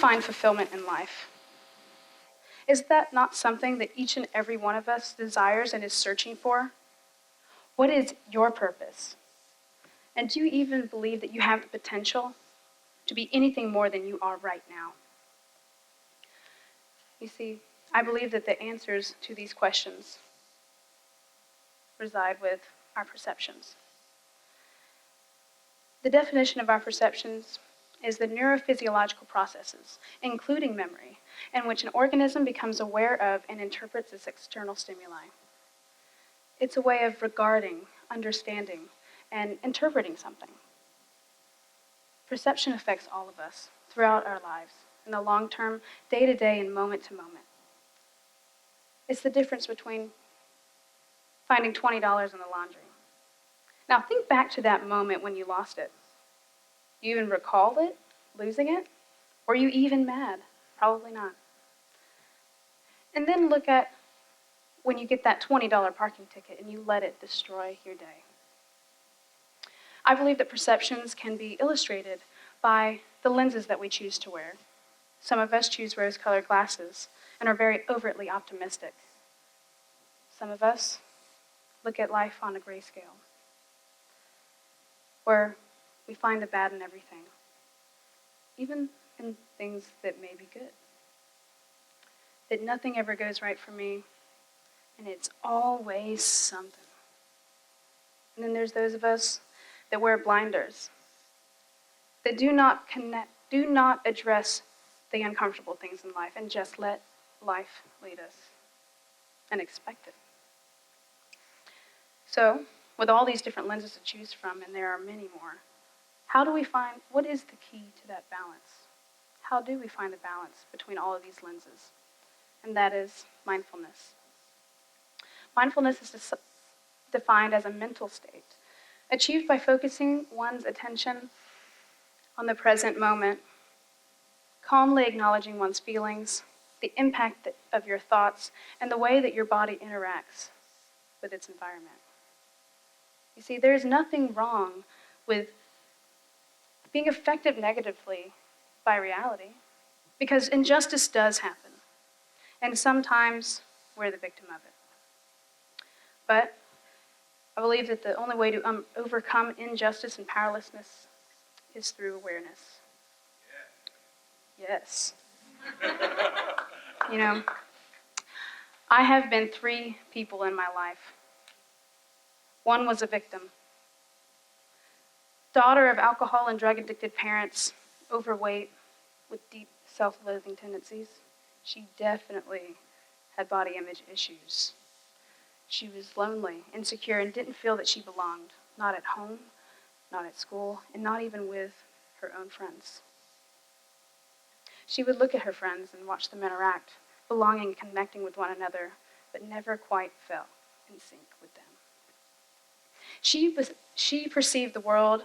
find fulfillment in life? Is that not something that each and every one of us desires and is searching for? What is your purpose? And do you even believe that you have the potential to be anything more than you are right now? You see, I believe that the answers to these questions reside with our perceptions. The definition of our perceptions is the neurophysiological processes, including memory, in which an organism becomes aware of and interprets its external stimuli. It's a way of regarding, understanding, and interpreting something. Perception affects all of us throughout our lives, in the long term, day to day, and moment to moment. It's the difference between finding $20 in the laundry. Now think back to that moment when you lost it. Do you even recall it, losing it? Were you even mad? Probably not. And then look at when you get that $20 parking ticket and you let it destroy your day. I believe that perceptions can be illustrated by the lenses that we choose to wear. Some of us choose rose-colored glasses and are very overtly optimistic. Some of us look at life on a grayscale, where we find the bad in everything, even in things that may be good. That nothing ever goes right for me, and it's always something. And then there's those of us that wear blinders, that do not address the uncomfortable things in life and just let life lead us and expect it. So, with all these different lenses to choose from, and there are many more, what is the key to that balance? How do we find the balance between all of these lenses? And that is mindfulness. Mindfulness is defined as a mental state, achieved by focusing one's attention on the present moment, calmly acknowledging one's feelings, the impact of your thoughts, and the way that your body interacts with its environment. You see, there's nothing wrong with being affected negatively by reality, because injustice does happen, and sometimes we're the victim of it. But I believe that the only way to overcome injustice and powerlessness is through awareness. Yes. You know, I have been 3 people in my life. One was a victim. Daughter of alcohol and drug-addicted parents, overweight, with deep self-loathing tendencies. She definitely had body image issues. She was lonely, insecure, and didn't feel that she belonged, not at home, not at school, and not even with her own friends. She would look at her friends and watch them interact, belonging and connecting with one another, but never quite fell in sync with them. She perceived the world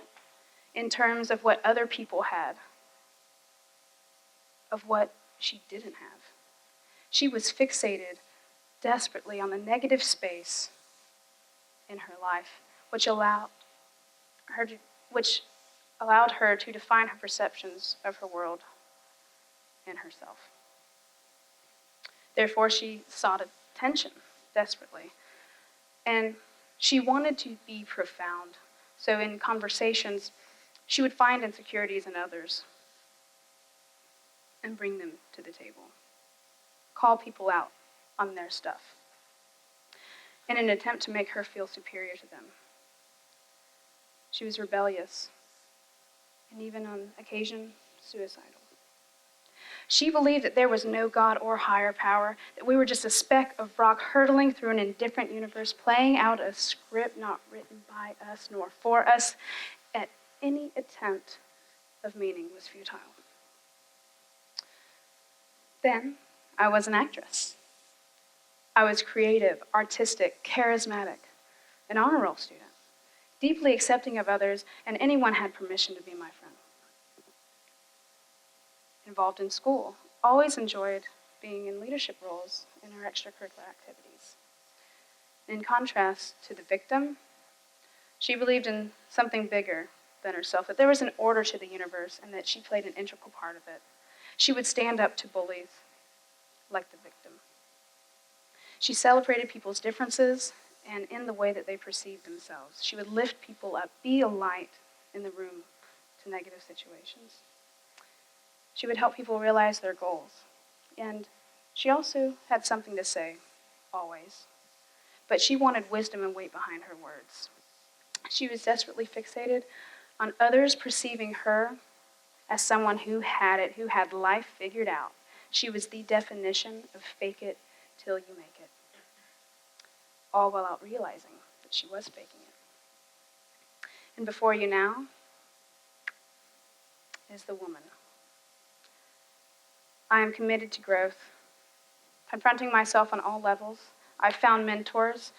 in terms of what other people had, of what she didn't have. She was fixated desperately on the negative space in her life, which allowed her to define her perceptions of her world and herself. Therefore, she sought attention desperately, and she wanted to be profound. So in conversations, she would find insecurities in others and bring them to the table. Call people out on their stuff in an attempt to make her feel superior to them. She was rebellious and even on occasion suicidal. She believed that there was no God or higher power, that we were just a speck of rock hurtling through an indifferent universe, playing out a script not written by us nor for us, and any attempt of meaning was futile. Then, I was an actress. I was creative, artistic, charismatic, an honor roll student, deeply accepting of others, and anyone had permission to be my friend. Involved in school, always enjoyed being in leadership roles in our extracurricular activities. In contrast to the victim, she believed in something bigger than herself, that there was an order to the universe and that she played an integral part of it. She would stand up to bullies like the victim. She celebrated people's differences and in the way that they perceived themselves. She would lift people up, be a light in the room to negative situations. She would help people realize their goals. And she also had something to say, always. But she wanted wisdom and weight behind her words. She was desperately fixated on others perceiving her as someone who had it, who had life figured out. She was the definition of fake it till you make it. All while realizing that she was faking it. And before you now is the woman. I am committed to growth, confronting myself on all levels. I've found mentors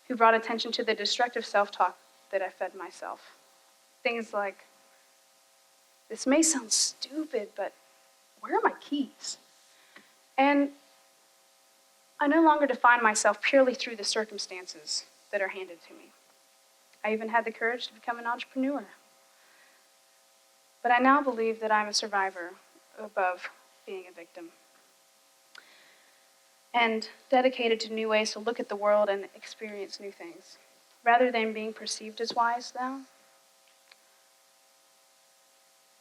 who brought attention to the destructive self-talk that I fed myself. Things like, this may sound stupid, but where are my keys? And I no longer define myself purely through the circumstances that are handed to me. I even had the courage to become an entrepreneur. But I now believe that I'm a survivor above being a victim. And dedicated to new ways to look at the world and experience new things. Rather than being perceived as wise now,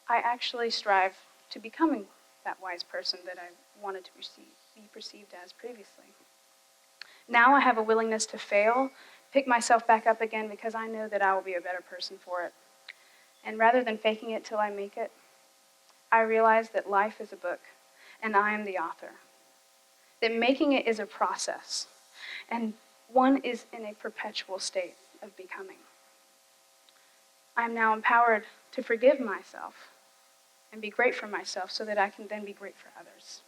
I actually strive to becoming that wise person that I wanted to be perceived as previously. Now I have a willingness to fail, pick myself back up again because I know that I will be a better person for it. And rather than faking it till I make it, I realize that life is a book and I am the author. That making it is a process and one is in a perpetual state of becoming. I am now empowered to forgive myself and be great for myself so that I can then be great for others.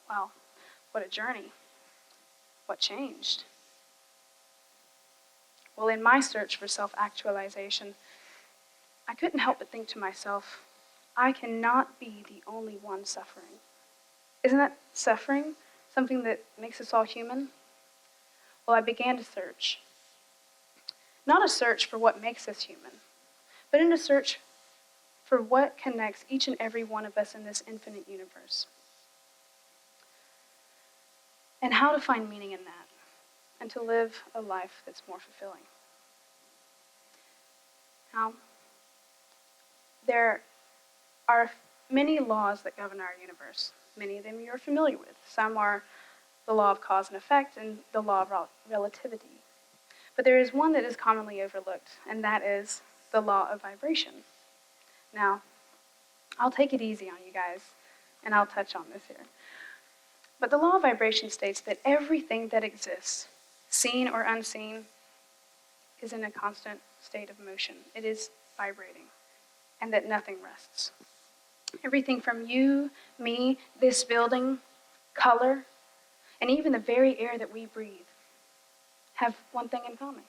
Wow, what a journey. What changed? Well, in my search for self-actualization, I couldn't help but think to myself, I cannot be the only one suffering. Isn't that suffering something that makes us all human? Well, I began to search. Not a search for what makes us human, but in a search for what connects each and every one of us in this infinite universe. And how to find meaning in that, and to live a life that's more fulfilling. Now, there are many laws that govern our universe. Many of them you're familiar with. Some are the law of cause and effect and the law of relativity. But there is one that is commonly overlooked, and that is the law of vibration. Now, I'll take it easy on you guys, and I'll touch on this here. But the law of vibration states that everything that exists, seen or unseen, is in a constant state of motion. It is vibrating, and that nothing rests. Everything from you, me, this building, color, and even the very air that we breathe have one thing in common,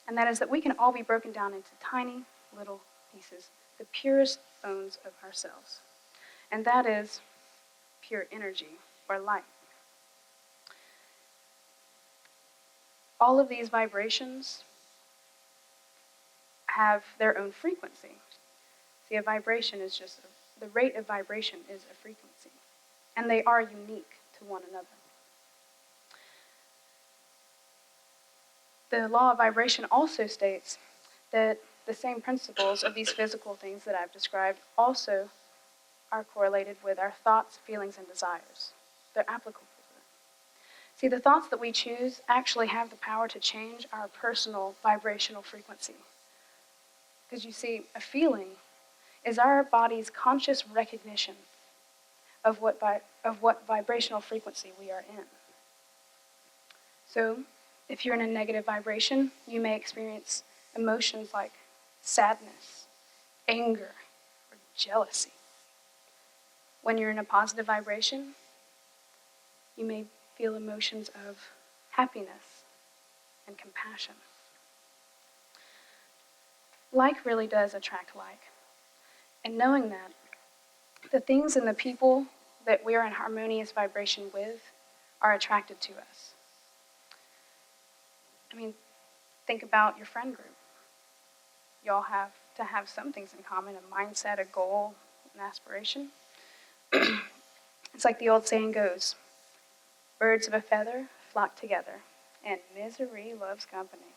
and that is that we can all be broken down into tiny little pieces, the purest bones of ourselves. And that is pure energy or light. All of these vibrations have their own frequency. See, a vibration is just, the rate of vibration is a frequency. And they are unique to one another. The law of vibration also states that the same principles of these physical things that I've described also are correlated with our thoughts, feelings, and desires. They're applicable. See, the thoughts that we choose actually have the power to change our personal vibrational frequency. Because you see, a feeling is our body's conscious recognition of what vibrational frequency we are in. So, if you're in a negative vibration, you may experience emotions like sadness, anger, or jealousy. When you're in a positive vibration, you may feel emotions of happiness and compassion. Like really does attract like. And knowing that, the things and the people that we are in harmonious vibration with are attracted to us. I mean, think about your friend group. You all have to have some things in common, a mindset, a goal, an aspiration. It's like the old saying goes, birds of a feather flock together, and misery loves company.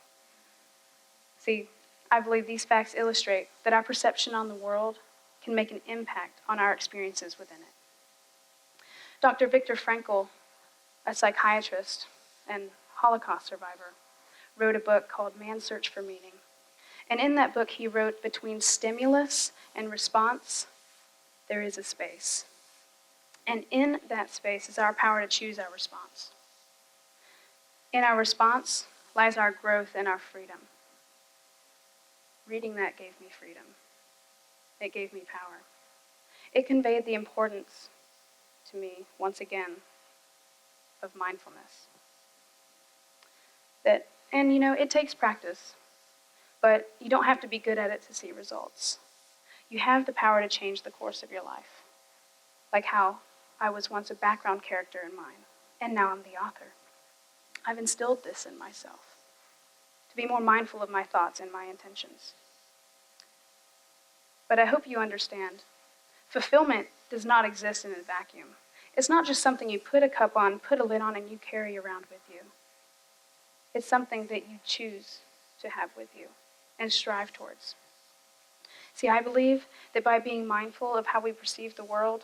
See, I believe these facts illustrate that our perception on the world can make an impact on our experiences within it. Dr. Viktor Frankl, a psychiatrist and Holocaust survivor, wrote a book called Man's Search for Meaning. And in that book, he wrote, between stimulus and response, there is a space. And in that space is our power to choose our response. In our response lies our growth and our freedom. Reading that gave me freedom. It gave me power. It conveyed the importance to me, once again, of mindfulness. It takes practice, but you don't have to be good at it to see results. You have the power to change the course of your life. Like how I was once a background character in mine, and now I'm the author. I've instilled this in myself, to be more mindful of my thoughts and my intentions. But I hope you understand, fulfillment does not exist in a vacuum. It's not just something you put a cup on, put a lid on, and you carry around with you. It's something that you choose to have with you and strive towards. See, I believe that by being mindful of how we perceive the world,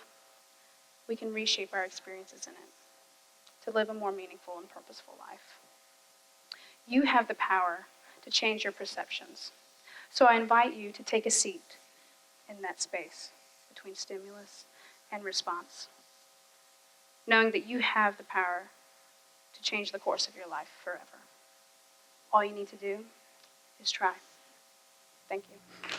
we can reshape our experiences in it to live a more meaningful and purposeful life. You have the power to change your perceptions. So I invite you to take a seat in that space between stimulus and response, knowing that you have the power to change the course of your life forever. All you need to do is try. Thank you.